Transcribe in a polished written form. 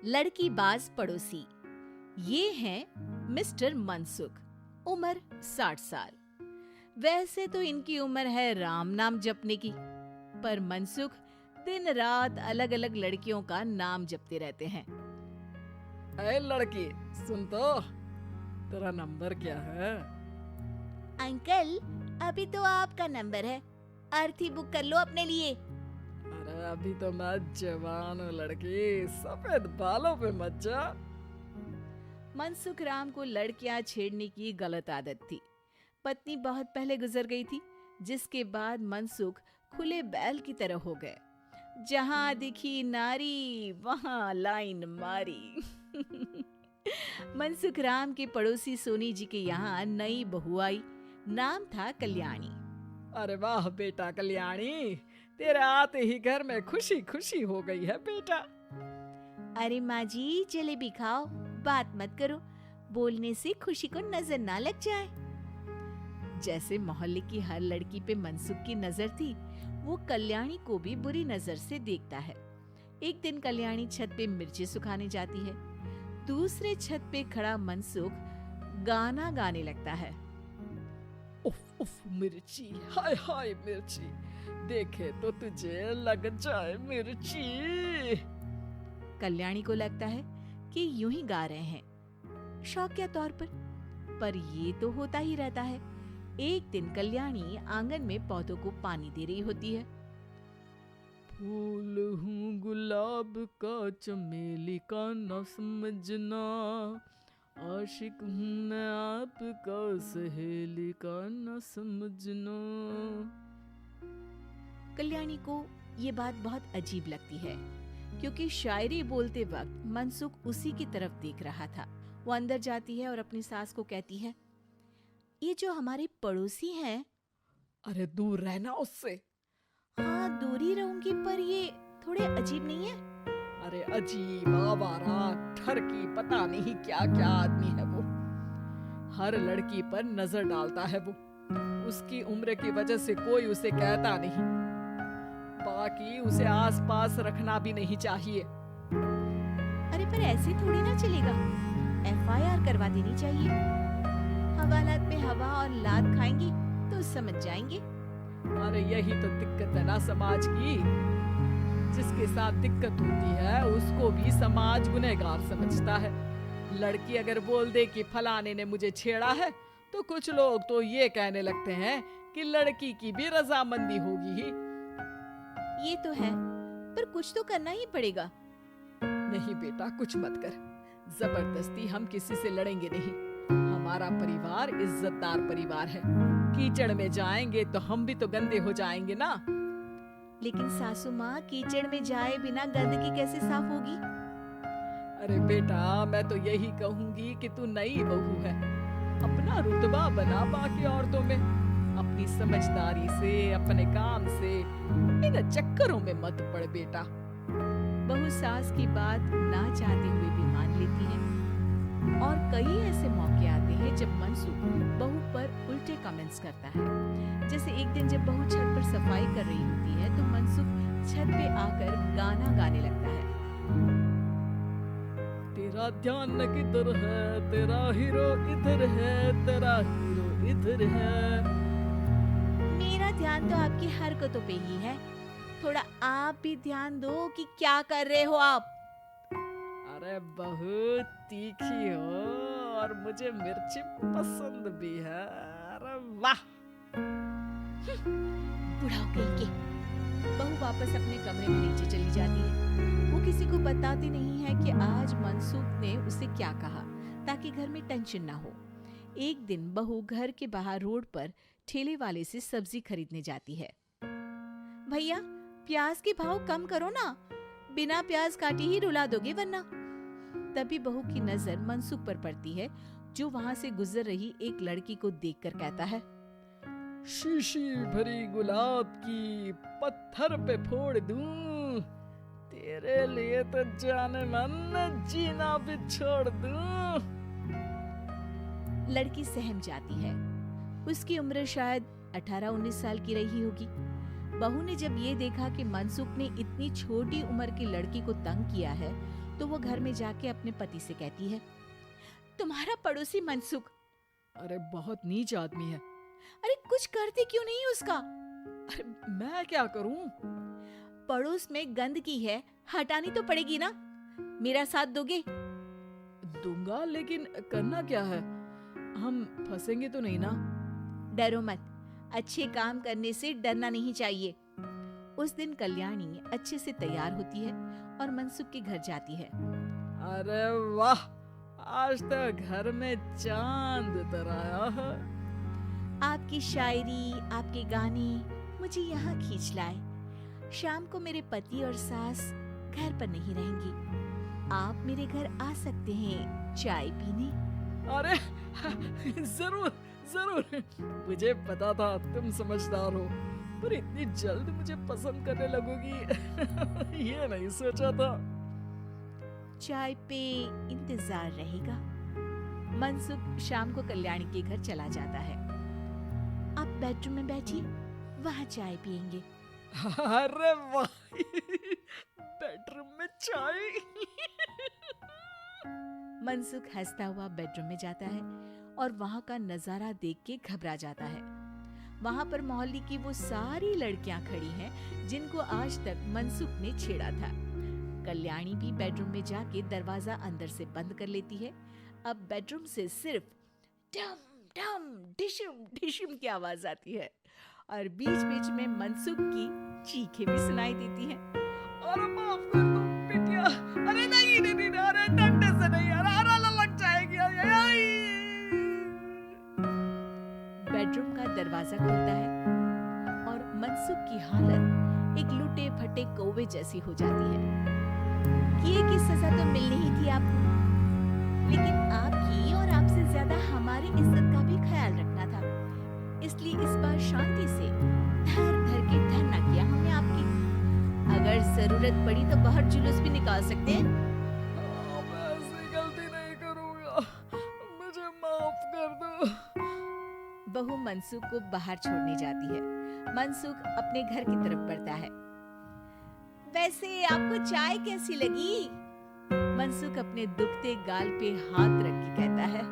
लड़की बाज पड़ोसी। ये हैं मिस्टर मनसुख, उम्र 60 साल। वैसे तो इनकी उम्र है राम नाम जपने की, पर मनसुख दिन रात अलग अलग लड़कियों का नाम जपते रहते हैं। ऐ लड़की, सुन तो, तेरा नंबर क्या है? अंकल, अभी तो आपका नंबर है, अर्थी बुक कर लो अपने लिए। अरे अभी तो मैं जवान हूँ लड़की, सफेद बालों पे मत जा। मनसुख राम को लड़कियां छेड़ने की गलत आदत थी। पत्नी बहुत पहले गुजर गई थी, जिसके बाद मनसुख खुले बैल की तरह हो गए। जहां दिखी नारी वहां लाइन मारी। मनसुख राम के पड़ोसी सोनी जी के यहाँ नई बहू आई। नाम था कल्याणी। अरे वाह बेटा कल्याणी, तेरे आते ही घर में खुशी खुशी हो गई है बेटा। अरे माँ जी, जलेबी खाओ, बात मत करो, बोलने से खुशी को नजर ना लग जाए। जैसे मोहल्ले की हर लड़की पे मनसुख की नजर थी, वो कल्याणी को भी बुरी नजर से देखता है। एक दिन कल्याणी छत पे मिर्ची सुखाने जाती है। दूसरे छत पे खड़ा मनसुख गाना गाने लगता है। उफ उफ मिर्ची, हाय हाय मिर्ची, देखे तो तुझे लग जाए मिर्ची। कल्याणी को लगता है कि यूं ही गा रहे हैं, शौकिया तौर पर ये तो होता ही रहता है। एक दिन कल्याणी आंगन में पौधों को पानी दे रही होती है। फूल हूँ गुलाब का, चमेली का न समझना, आशिक हूँ मैं आपका, सहेली का न समझना। कल्याणी को ये बात बहुत अजीब लगती है, क्योंकि शायरी बोलते वक्त मनसुख उसी की तरफ देख रहा था। वो अंदर जाती है और अपनी सास को कहती है, ये जो हमारे पड़ोसी हैं। अरे दूर रहना उससे। हाँ, दूरी रहूंगी, पर ये थोड़े अजीब नहीं है? अरे अजीब, आवारा, ठरकी, पता नहीं क्या क्या आदमी है वो। हर लड़की पर नजर डालता है वो। उसकी उम्र की वजह से कोई उसे कहता नहीं। बाकी उसे आसपास रखना भी नहीं चाहिए। अरे पर ऐसे थोड़ी ना चलेगा, FIR करवा देनी चाहिए। हवालात पे हवा और लात खाएंगी तो समझ जाएंगे। अरे यही तो दिक्कत है ना समाज की। जिसके साथ दिक्कत होती है उसको भी समाज गुनहगार समझता है। लड़की अगर बोल दे कि फलाने ने मुझे छेड़ा है, तो कुछ लोग तो ये कहने लगते हैं कि लड़की की भी रजामंदी होगी ही। ये तो है, पर कुछ तो करना ही पड़ेगा। नहीं बेटा, कुछ मत कर। जबरदस्ती हम किसी से लड़ेंगे नहीं। हमारा परिवार इज्जतदार परिवार है। कीचड़ में जाएंगे तो हम भी तो गंदे हो जाएंगे ना। लेकिन सासू माँ, कीचड़ में जाए बिना गंदगी कैसे साफ होगी? अरे बेटा, मैं तो यही कहूंगी कि तू नई बहू है, अपना रुतबा बना बाकी औरतों में। अपनी समझदारी से, अपने काम से इन चक्करों में मत पड़ बेटा। बहू सास की बात ना चाहते हुए भी मान लेती है। और कई ऐसे मौके आते हैं जब मनसुख बहू पर उल्टे कमेंट्स करता है। जैसे एक दिन जब बहू छत पर सफाई कर रही होती है, तो मनसुख छत पे आकर गाना गाने लगता है। तेरा ध्यान किधर है, तेरा हीरो इधर है, तेरा हीरो इधर है। मेरा ध्यान तो आपकी हरकतों पे ही है, थोड़ा आप भी ध्यान दो कि क्या कर रहे हो आप। अरे बहुत तीखी हो और मुझे मिर्ची पसंद भी है। अरे वाह। बुढ़ाओ कहीं के। बहू वापस अपने कमरे में नीचे चली जाती है। वो किसी को बताती नहीं है कि आज मनसुख ने उसे क्या कहा, ताकि घर में टेंशन ना हो। एक दिन बहू घर के बाहर रोड पर ठेले वाले से सब्जी खरीदने जाती है। भैया, प्याज के भाव कम करो ना, बिना प्याज काटे ही रुला दोगे वरना। तभी बहू की नजर मनसुख पर पड़ती है, जो वहां से गुजर रही एक लड़की को देखकर कहता है, शीशी भरी गुलाब की पत्थर पे फोड़ दूं, तेरे लिए तो जाने मन जीना भी छोड़ दूं। लड़की सहम जाती है। उसकी उम्र शायद 18-19 साल की रही होगी। बहू ने जब ये देखा कि मनसुख ने इतनी छोटी उम्र की लड़की को तंग किया है, तो वो घर में जाके अपने पति से कहती है, तुम्हारा पड़ोसी मनसुख, अरे बहुत नीच आदमी है। अरे कुछ करते क्यों नहीं उसका? अरे मैं क्या करूं? पड़ोस में गंदगी है, हटानी तो पड़ेगी ना। मेरा साथ दोगे? दूंगा, लेकिन करना क्या है? हम फंसेंगे तो नहीं ना? डरो मत, अच्छे काम करने से डरना नहीं चाहिए। उस दिन कल्याणी अच्छे से तैयार होती है और मनसुख के घर जाती है। अरे वाह, आज तो घर में चांद उतर आया है। आपकी शायरी, आपके गाने मुझे यहाँ खींच लाए। शाम को मेरे पति और सास घर पर नहीं रहेंगी। आप मेरे घर आ सकते हैं चाय पीने। अरे जरूर जरूर, मुझे पता था तुम समझदार हो, पर इतनी जल्द मुझे पसंद करने लगोगी ये नहीं सोचा था। चाय पे इंतजार रहेगा। मनसुख शाम को कल्याणी के घर चला जाता है। आप बेडरूम में बैठिए, वहाँ चाय पियेंगे। अरे वाह, बेडरूम में चाय। मनसुख हंसता हुआ बेडरूम में जाता है और वहाँ का नजारा देख के घबरा जाता है। वहाँ पर मोहल्ले की वो सारी लड़कियां खड़ी हैं जिनको आज तक मनसुख ने छेड़ा था। कल्याणी भी बेडरूम में जाके दरवाजा अंदर से बंद कर लेती है। अब बेडरूम से सिर्फ डम डम डिशम डिशम की आवाज आती है और बीच बीच में मनसुख की चीखें भी सुनाई देती हैं। अरे माफ कर दो बिटिया, अरे नहीं नहीं नहीं, अरे डंडे से नहीं, अरे लग जाएगी। बेडरूम का दरवाजा खुलता है और मनसुख की हालत एक लुटे फटे कौवे जैसी हो जाती है। किए की सजा तो मिलनी ही थी आपको, लेकिन आपकी और आपसे ज्यादा हमारी इज्जत का भी ख्याल रखना था। इसलिए इस बार शांति से धर धर के धरना किया हमने आपकी। अगर जरूरत पड़ी तो बाहर जुलूस भी निकाल सकते हैं। मैं ऐसी गलती नहीं करूंगा, मुझे माफ कर दो। बहू मनसुख को बाहर छोड़ने जाती है। मनसुख अपने घर की तरफ बढ़ता है। वैसे आपको चाय कैसी लगी? मनसुख अपने दुखते गाल पे हाथ रख के कहता है।